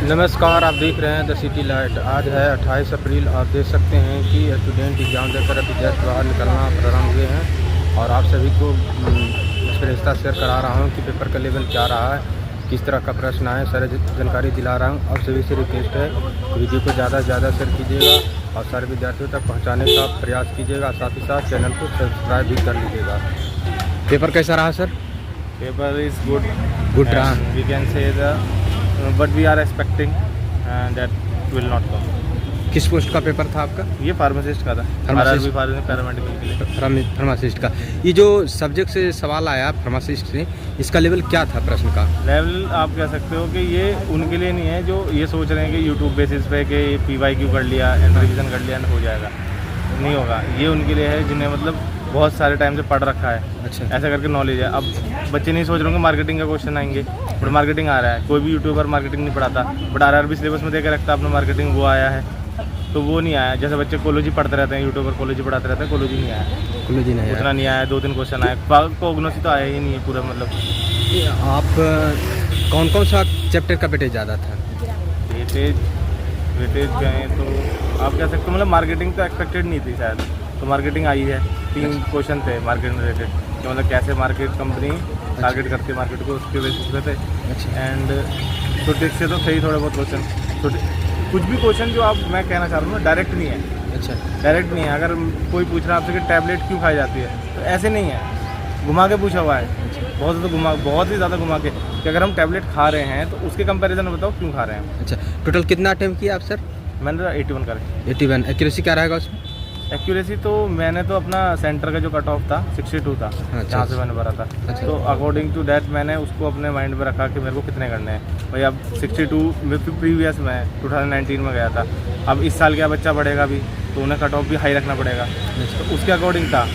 नमस्कार, आप देख रहे हैं द सिटी लाइट। आज है 28 अप्रैल। आप देख सकते हैं कि स्टूडेंट एग्ज़ाम देकर अभी जस्ट बाहर निकलना प्रारंभ हुए हैं और आप सभी को इस पर रिश्ता शेयर करा रहा हूं कि पेपर का लेवल क्या रहा है, किस तरह का प्रश्न आए, सारी जानकारी दिला रहा हूं। आप सभी से रिक्वेस्ट है वीडियो को ज़्यादा से ज़्यादा शेयर कीजिएगा और सारे विद्यार्थियों तक पहुँचाने का प्रयास कीजिएगा। साथ ही साथ चैनल को सब्सक्राइब भी कर लीजिएगा। पेपर कैसा रहा sir? Paper is good. Good रहा। We can say but we are expecting that will not come. किस पोस्ट का पेपर था आपका? ये फार्मासिस्ट का था, Pharmacist? पैरामेडिकल के लिए। फार्मासिस्ट का। ये जो सब्जेक्ट से सवाल आया फार्मासिस्ट से, इसका लेवल क्या था प्रश्न का? लेवल आप कह सकते हो कि ये उनके लिए नहीं है जो ये सोच रहे हैं कि यूट्यूब बेसिस पे कि PYQ कर लिया एंड रिविजन कर लिया एंड हो जाएगा। नहीं होगा। ये उनके लिए है जिन्हें मतलब बहुत सारे टाइम से पढ़ रखा है। अच्छा। ऐसा करके नॉलेज है। अब बच्चे नहीं सोच रहे होंगे मार्केटिंग का क्वेश्चन आएंगे, बट मार्केटिंग आ रहा है। कोई भी यूट्यूबर मार्केटिंग नहीं पढ़ाता, बट RRB सिलेबस में देकर रखता अपना मार्केटिंग, वो आया है तो वो नहीं आया। जैसे बच्चे कोलोजी पढ़ते रहते हैं, यूट्यूबर कोलोजी पढ़ाते रहते हैं, कोलोजी नहीं आया, कोलोजी नहीं आया। उतना नहीं आया। 2-3 क्वेश्चन आए, कोग्नोसी तो आया ही नहीं है पूरा। मतलब आप कौन कौन सा चैप्टर का वेटेज ज़्यादा था? वेटेज गए तो आप कह सकते हो मतलब मार्केटिंग तो एक्सपेक्टेड नहीं थी शायद, तो मार्केटिंग आई है। 3 क्वेश्चन थे मार्केट रिलेटेड, कि मतलब कैसे मार्केट कंपनी टारगेट करती है मार्केट को, उसके बेसिस पे थे। एंड तो टेक्स्ट से तो सही थोड़े बहुत क्वेश्चन, तो कुछ भी क्वेश्चन जो आप मैं कहना चाह रहा हूँ डायरेक्ट नहीं है। अच्छा, डायरेक्ट नहीं है। अगर कोई पूछ रहा है आपसे कि टैबलेट क्यों खाई जाती है, तो ऐसे नहीं है, घुमा के पूछा हुआ है। बहुत ही ज़्यादा घुमा के कि अगर हम टैबलेट खा रहे हैं तो उसके कंपैरिजन में बताओ क्यों खा रहे हैं। अच्छा। टोटल कितना अटेम्प्ट किया आप सर? मैंने 81 करें। 81। एक्यूरेसी क्या रहेगा उसमें? एक्यूरेसी तो मैंने तो अपना सेंटर का जो कट ऑफ था 62 था, जहाँ से मैंने भरा था। अच्छा। तो अकॉर्डिंग टू दैट मैंने उसको अपने माइंड में रखा कि मेरे को कितने करने हैं भाई। अब 62 में प्रीवियस में 2019 में गया था। अब इस साल क्या बच्चा बढ़ेगा भी तो उन्हें कट ऑफ भी हाई रखना पड़ेगा। तो उसके अकॉर्डिंग था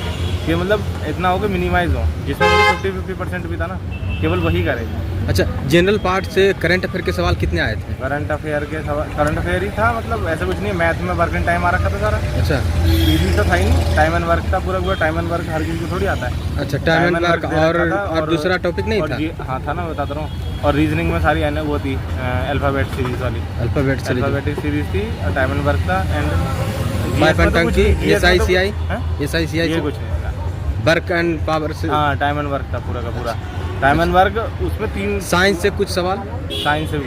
कि मतलब इतना हो कि मिनिमाइज हो, जिसमें मुझे 50% भी था ना, केवल वही करेगा। अच्छा, जनरल पार्ट से करंट अफेयर के सवाल कितने आए थे? करंट अफेयर के सवाल करंट अफेयर ही था, मतलब ऐसा कुछ नहीं है। मैथ में वर्क एंड टाइम आ रखा था सारा। अच्छा। इजी तो था ही नहीं, टाइम एंड वर्क था पूरा। टाइम एंड वर्क हर किसी को थोड़ी आता है। अच्छा, टाइम एंड वर्क और दूसरा टॉपिक नहीं था? हाँ था ना, मैं बताता रहा हूँ। और रीजनिंग में सारी वो थी अल्फ़ाबेट सीरीज वाली। अल्फ़ाबेटिक सीरीज थी, टाइम एंड वर्क था। एंड 5 एंड टंग की SICI ये कुछ नहीं था। वर्क एंड पावर से। हाँ, टाइम एंड वर्क था पूरा का पूरा। टाइम एंड वर्क उसमें 3। साइंस से कुछ सवाल? साइंस से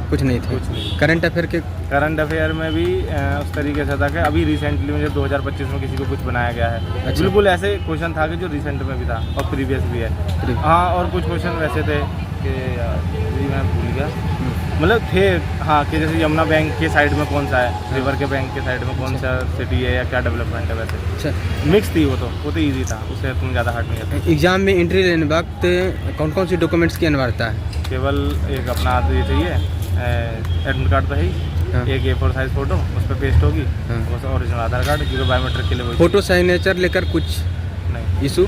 कुछ नहीं थे। कुछ नहीं। करंट अफेयर के? करंट अफेयर में भी उस तरीके से था कि अभी रिसेंटली में जब 2025 में किसी को कुछ बनाया गया है। अच्छा। बिल्कुल ऐसे क्वेश्चन था कि जो रिसेंट में भी था और प्रीवियस भी है। हाँ, और कुछ क्वेश्चन वैसे थे कि मैं भूल गया, मतलब थे। हाँ, कि जैसे यमुना बैंक के साइड में कौन सा है, रिवर के बैंक के साइड में कौन सा सिटी है या क्या डेवलपमेंट है वैसे। अच्छा। मिक्स थी वो तो ईजी था, उससे तुम ज़्यादा हार्ड नहीं था। एग्जाम में एंट्री लेने वक्त कौन कौन सी डॉक्यूमेंट्स की अनिवार्यता है? केवल एक अपना ये चाहिए, एडमिट कार्ड तो है ही। हाँ। एक A4 साइज फोटो उस पर पेस्ट होगी। हाँ। बस ओरिजिनल आधार कार्ड, क्योंकि बायोमेट्रिक के लिए वही फोटो सिग्नेचर लेकर कुछ नहीं। इशू?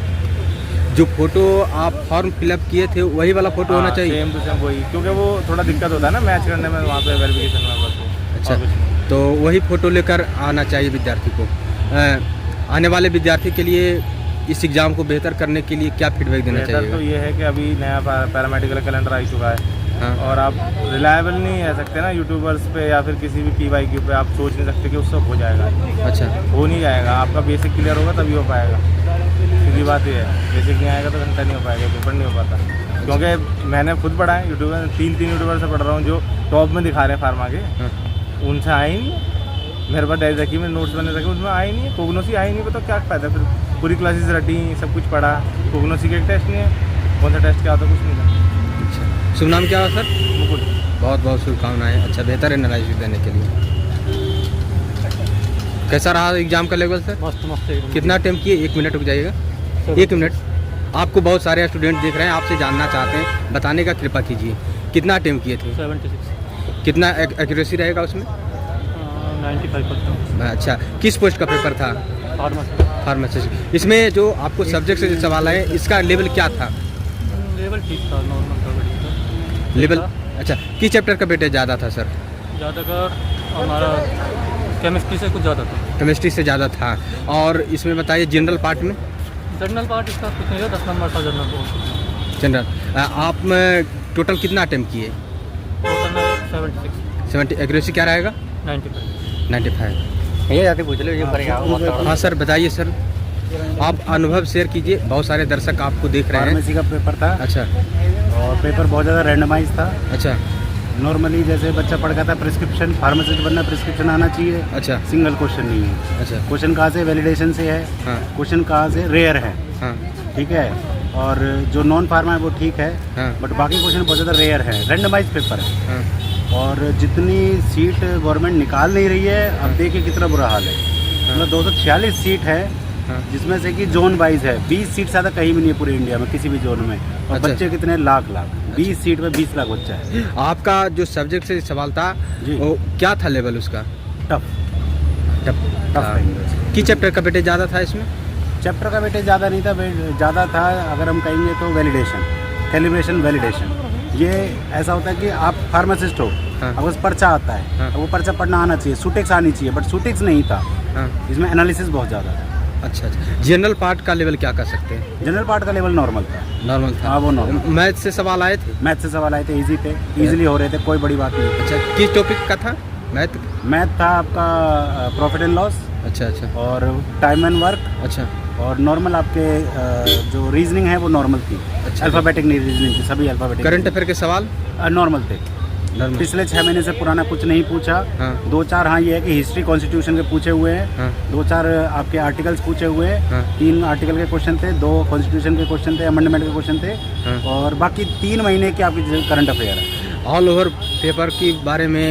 जो फोटो आप फॉर्म फिलअप किए थे वही वाला फोटो होना चाहिए? सेम टू सेम वही, क्योंकि वो थोड़ा दिक्कत होता है ना मैच करने में वहाँ पे वेरिफिकेशन में। बस अच्छा, तो वही फ़ोटो लेकर आना चाहिए विद्यार्थी को। आने वाले विद्यार्थी के लिए इस एग्ज़ाम को बेहतर करने के लिए क्या फीडबैक देना चाहिए? तो ये है कि अभी नया पैरामेडिकल कैलेंडर आ चुका है। हाँ। और आप रिलायबल नहीं रह सकते ना यूट्यूबर्स पे या फिर किसी भी PYQ पे। आप सोच नहीं सकते कि उससे हो जाएगा। अच्छा, हो नहीं जाएगा। आपका बेसिक क्लियर होगा तभी हो पाएगा। सीधी बात ये है, बेसिक नहीं आएगा तो घंटा नहीं हो पाएगा, पेपर नहीं हो पाता। क्योंकि मैंने खुद पढ़ा है यूट्यूबर, 3 यूट्यूबर से पढ़ रहा हूँ जो टॉप में दिखा रहे हैं फार्मा के। उनसे आए ही नहीं। मेरे पास डायरी रखी, मैंने नोट्स बने रखे, उसमें आए नहीं है। कोग्नोसी आई नहीं, तो क्या फ़ायदा फिर। पूरी क्लासेस रटी, सब कुछ पढ़ा, कोग्नोसी का एक टेस्ट नहीं है। कौन सा टेस्ट क्या होता, कुछ नहीं था। अच्छा, शुभ नाम क्या है सर? मुकुल। बहुत बहुत शुभकामनाएं। अच्छा, बेहतर एनालिसिस देने के लिए। कैसा रहा एग्ज़ाम का लेवल सर? मस्त। कितना अटेम्प्ट किए? 1 मिनट रुक जाइएगा, 1 मिनट। आपको बहुत सारे स्टूडेंट देख रहे हैं, आपसे जानना चाहते हैं, बताने का कृपा कीजिए। कितना अटेम्प्ट किए थे? 76। कितना एक्यूरेसी रहेगा उसमें? 95%। अच्छा, किस पोस्ट का पेपर था? फार्मासिस्ट। इसमें जो आपको सब्जेक्ट से सवाल आए, इसका लेवल क्या था? लेवल ठीक था, नॉर्मल था। लेवल अच्छा, किस चैप्टर का वेटेज ज़्यादा था सर? ज़्यादातर हमारा केमिस्ट्री से कुछ ज़्यादा था। केमिस्ट्री से ज़्यादा था। और इसमें बताइए जनरल पार्ट में? जनरल पार्ट इसका कुछ नहीं था, 10 नंबर था जनरल। जनरल। आप टोटल कितना अटेम्प्ट किए? टोटल 76। 70 एक्यूरेसी क्या रहेगा? 95। ये जाके पूछ लो ये पर। हाँ सर बताइए सर, आप अनुभव शेयर कीजिए, बहुत सारे दर्शक आपको देख रहे हैं। फार्मेसी का पेपर था अच्छा और पेपर बहुत ज़्यादा रैंडमाइज था। अच्छा नॉर्मली जैसे बच्चा पढ़ गया था प्रिस्क्रिप्शन, फार्मासिस्ट बनना प्रिस्क्रिप्शन आना चाहिए। अच्छा सिंगल क्वेश्चन नहीं है। अच्छा क्वेश्चन कहाँ से? वैलिडेशन से है। हाँ क्वेश्चन कहाँ से? रेयर है। हाँ ठीक है। और जो नॉन फार्मा है वो ठीक है, हाँ बट बाकी क्वेश्चन बहुत ज़्यादा रेयर है। रैंडमाइज पेपर है हाँ और जितनी सीट गवर्नमेंट निकाल नहीं रही है, अब देखिए कितना बुरा हाल है। मतलब 246 सीट है हाँ। जिसमें से कि जोन वाइज है। 20 सीट ज़्यादा कहीं भी नहीं है पूरे इंडिया में किसी भी जोन में। और अच्छा। बच्चे कितने? लाख 20 सीट में 20 लाख बच्चा है। आपका जो सब्जेक्ट से सवाल था जी। वो क्या था लेवल उसका? टफ टफ टफ की चैप्टर का बेटे ज़्यादा था इसमें? चैप्टर का वेटेज ज़्यादा नहीं था, ज़्यादा था अगर हम कहेंगे तो वैलिडेशन, कैलिब्रेशन, वैलिडेशन। ये ऐसा होता है कि आप फार्मासिस्ट हो, हाँ। अब उस पर्चा आता है, हाँ। अब वो पर्चा पढ़ना आना चाहिए, सुटेक्स आनी चाहिए, बट सुटेक्स नहीं था। हाँ इसमें एनालिसिस बहुत ज़्यादा था। अच्छा अच्छा। जनरल पार्ट का लेवल क्या कर सकते हैं? जनरल पार्ट का लेवल नॉर्मल था। नॉर्मल था? हाँ वो नॉर्मल। मैथ से सवाल आए थे? मैथ से सवाल आए थे, इजी थे, इजीली हो रहे थे, कोई बड़ी बात नहीं। अच्छा किस टॉपिक का था मैथ? मैथ था आपका प्रॉफिट एंड लॉस अच्छा अच्छा और टाइम एंड वर्क, अच्छा और नॉर्मल आपके जो रीजनिंग है वो नॉर्मल थी। अच्छा। अल्फ़ाबेटिक नहीं रीजनिंग थी, सभी अल्फ़ाबेटिक। करंट अफेयर के सवाल नॉर्मल थे। नॉर्मल? पिछले 6 महीने से पुराना कुछ नहीं पूछा। हाँ 2-4 हाँ ये है कि हिस्ट्री कॉन्स्टिट्यूशन के पूछे हुए हैं। हाँ 2-4 आपके आर्टिकल्स पूछे हुए हैं। हाँ 3 आर्टिकल के क्वेश्चन थे, 2 कॉन्स्टिट्यूशन के क्वेश्चन थे, अमेंडमेंट के क्वेश्चन थे, हाँ। और बाकी 3 महीने की आपकी करंट अफेयर है। ऑल ओवर पेपर के बारे में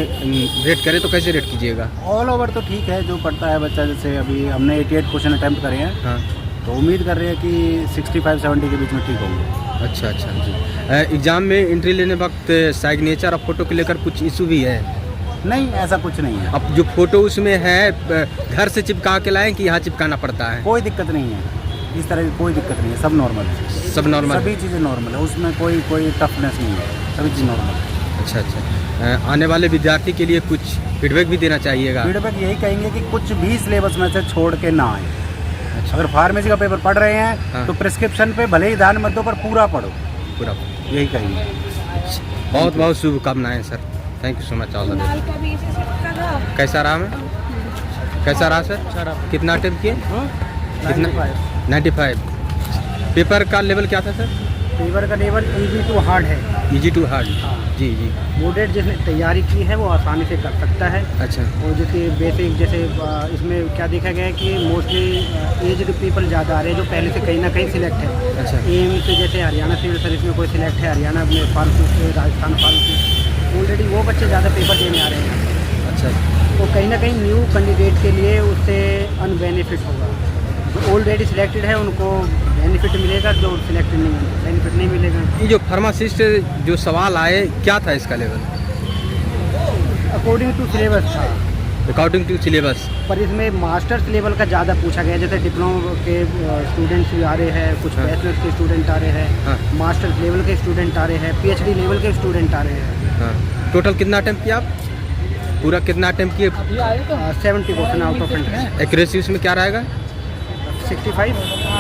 रेट करें तो कैसे रेट कीजिएगा? ऑल ओवर तो ठीक है, जो पढ़ता है बच्चा। जैसे अभी हमने 88 क्वेश्चन अटैम्प्ट करे हैं, हाँ तो उम्मीद कर रहे हैं कि 65-70 के बीच में ठीक होंगे। अच्छा अच्छा जी। एग्ज़ाम में एंट्री लेने वक्त सिग्नेचर और फोटो को लेकर कुछ इशू भी है? नहीं, ऐसा कुछ नहीं है। अब जो फोटो उसमें है घर से चिपका के लाएं कि यहाँ चिपकाना पड़ता है? कोई दिक्कत नहीं है, इस तरह की कोई दिक्कत नहीं है, सब नॉर्मल है। सब नॉर्मल? सभी चीज़ें नॉर्मल है, उसमें कोई टफनेस नहीं है, सभी चीज़ नॉर्मल है। अच्छा अच्छा। आने वाले विद्यार्थी के लिए कुछ फीडबैक भी देना चाहिएगा? फीडबैक यही कहेंगे कि कुछ भी सिलेबस में से छोड़ के ना आए। अच्छा। अगर फार्मेसी का पेपर पढ़ रहे हैं हाँ। तो प्रिस्क्रिप्शन पे भले ही ध्यान मत दो, पर पूरा पढ़ो, पूरा? यही कहेंगे। बहुत बहुत शुभकामनाएं sir, thank you so much. All the best. कैसा रहा? मैं कैसा रहा सर? कितना अटेम्प्ट किए? कितना? 95। पेपर का लेवल क्या था सर? पेपर का लेवल इजी टू हार्ड है। Easy to hard? जी जी। बोर्डेड जिसने तैयारी की है वो आसानी से कर सकता है। अच्छा और जैसे बेसिक जैसे इसमें क्या देखा गया है कि मोस्टली एज्ड पीपल ज़्यादा आ रहे हैं जो पहले से कहीं ना कहीं सिलेक्ट है। अच्छा एम्स से जैसे हरियाणा सिविल सर्विस में कोई सिलेक्ट है, हरियाणा में फार्मेसी से, राजस्थान फार्मेसी, ऑलरेडी वो बच्चे ज़्यादा पेपर देने आ रहे हैं। अच्छा तो कहीं ना कहीं न्यू कैंडिडेट के लिए उससे अनबेनिफिट होगा। जो ऑलरेडी सिलेक्टेड है उनको बेनिफिट मिलेगा, जो सिलेक्टेड नहीं है बेनिफिट नहीं मिलेगा। ये जो फार्मासिस्ट जो सवाल आए क्या था इसका लेवल? अकॉर्डिंग टू सिलेबस था, अकॉर्डिंग टू सिलेबस। पर इसमें मास्टर्स लेवल का ज़्यादा पूछा गया। जैसे डिप्लोमा के स्टूडेंट्स भी आ रहे हैं, कुछ हाँ। बैचलर्स के स्टूडेंट आ रहे हैं, हाँ। मास्टर्स लेवल के स्टूडेंट आ रहे हैं, पीएचडी लेवल के स्टूडेंट आ रहे हैं। हाँ टोटल कितना अटेम्प्ट किया आप? पूरा कितना अटेम्प्ट किए? 70% आउट ऑफ 100। एक्यूरेसी उसमें क्या रहेगा? 65।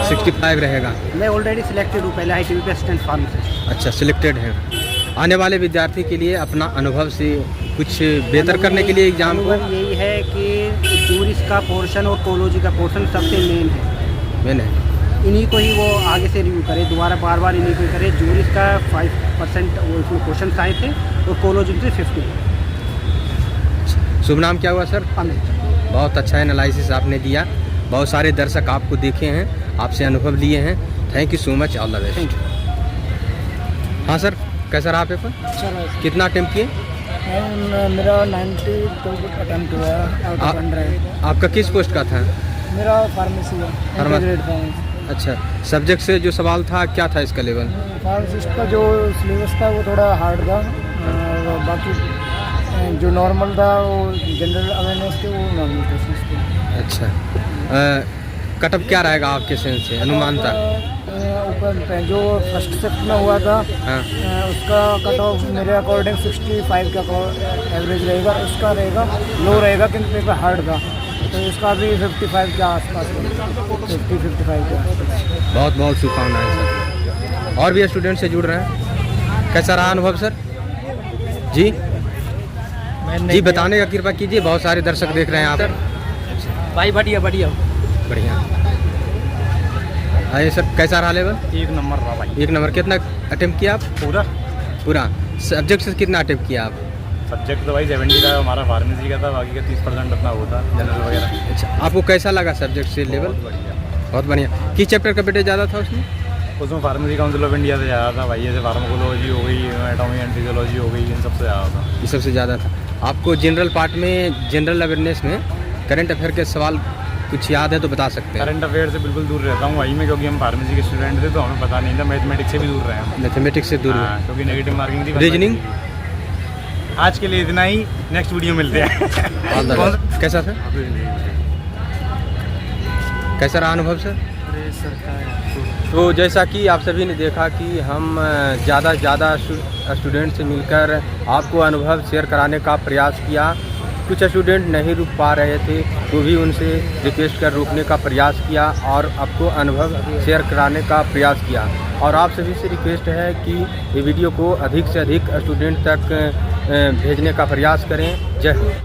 65 रहेगा। मैं ऑलरेडी सिलेक्टेड हूँ पहले ITV पे असिस्टेंट फार्मासिस्ट। अच्छा सिलेक्टेड है। आने वाले विद्यार्थी के लिए अपना अनुभव से कुछ बेहतर करने के लिए एग्जाम को अनुभव यही है कि जूरिस का पोर्शन और कोलोजी का पोर्शन सबसे मेन है। मैंने इन्हीं को ही वो आगे से रिव्यू करे, दोबारा बार बार इन्हीं को ही करे। जूरिस का 5% वो इसमें क्वेश्चन आए थे और कोलोजी से 50। शुभ नाम क्या हुआ सर? अमित। बहुत अच्छा एनालिसिस आपने दिया, बहुत सारे दर्शक आपको देखे हैं, आपसे अनुभव लिए हैं। Thank you so much, all the best. Thank you. हाँ सर कैसा रहा पेपर? कितना अटेम्प्ट किए? मेरा 92 अटेम्प्ट हुआ आउट ऑफ 100। आपका किस पोस्ट का था? मेरा फार्मेसी है, फार्मेसी। अच्छा सब्जेक्ट से जो सवाल था क्या था इसका लेवल? फार्मासिस्ट का जो सिलेबस था वो थोड़ा हार्ड था, और बाकी जो नॉर्मल था वो जनरल अवेयरनेस थे, वो नॉर्मल क्वेश्चंस थे। अच्छा कटअप क्या रहेगा आपके सेंस से अनुमान था? ऊपर जो फर्स्ट शिफ्ट में हुआ था हाँ उसका कट ऑफ मेरे अकॉर्डिंग 65 का एवरेज रहेगा, उसका रहेगा लो रहेगा क्योंकि पेपर हार्ड था, तो इसका भी 55 के आसपास, 50-55 के आसपास। बहुत बहुत शुभकामनाएं सर। और भी स्टूडेंट से जुड़ रहे हैं, कैसा रहा अनुभव सर? जी मैंने जी बताने का कृपा कीजिए, बहुत सारे दर्शक देख रहे हैं आप। भाई बढ़िया बढ़िया बढ़िया। ये सब कैसा रहा लेवल? एक नंबर रहा भाई। 1 नंबर। कितना अटेम्प्ट किया आप? पूरा पूरा। सब्जेक्ट से कितना अटेम्प्ट किया आप? सब्जेक्ट तो भाई 70 का हमारा फार्मेसी का था, बाकी का 30% अपना वो था जनरल वगैरह। अच्छा, आपको कैसा लगा सब्जेक्ट से लेवल? बढ़िया। बहुत बढ़िया। किस चैप्टर का वेटेज ज़्यादा था उसमें? उसमें फार्मेसी काउंसिल ऑफ इंडिया से ज़्यादा था भाई, जैसे फार्माकोलॉजी हो गई, एटॉमिक एंड फिजियोलॉजी हो गई, इन सबसे ज़्यादा था। ये सबसे ज़्यादा था। आपको जनरल पार्ट में, जनरल अवेयरनेस में करंट अफेयर के सवाल कुछ याद है तो बता सकते हैं? करंट अफेयर से बिल्कुल दूर रहता हूँ भाई मैं, क्योंकि हम फार्मेसी के स्टूडेंट थे तो हमें पता नहीं था। मैथमेटिक्स से भी दूर रहे हम। मैथमेटिक्स से दूर। हाँ, क्योंकि नेगेटिव मार्किंग थी। रीजनिंग? आज के लिए इतना ही, नेक्स्ट वीडियो मिलते हैं। कैसा सर? कैसा रहा अनुभव सर? तो जैसा कि आप सभी ने देखा कि हम ज़्यादा से ज़्यादा स्टूडेंट से मिलकर आपको अनुभव शेयर कराने का प्रयास किया। कुछ स्टूडेंट नहीं रुक पा रहे थे तो भी उनसे रिक्वेस्ट कर रोकने का प्रयास किया और आपको अनुभव शेयर कराने का प्रयास किया। और आप सभी से रिक्वेस्ट है कि ये वीडियो को अधिक से अधिक स्टूडेंट तक भेजने का प्रयास करें। जय हिंद।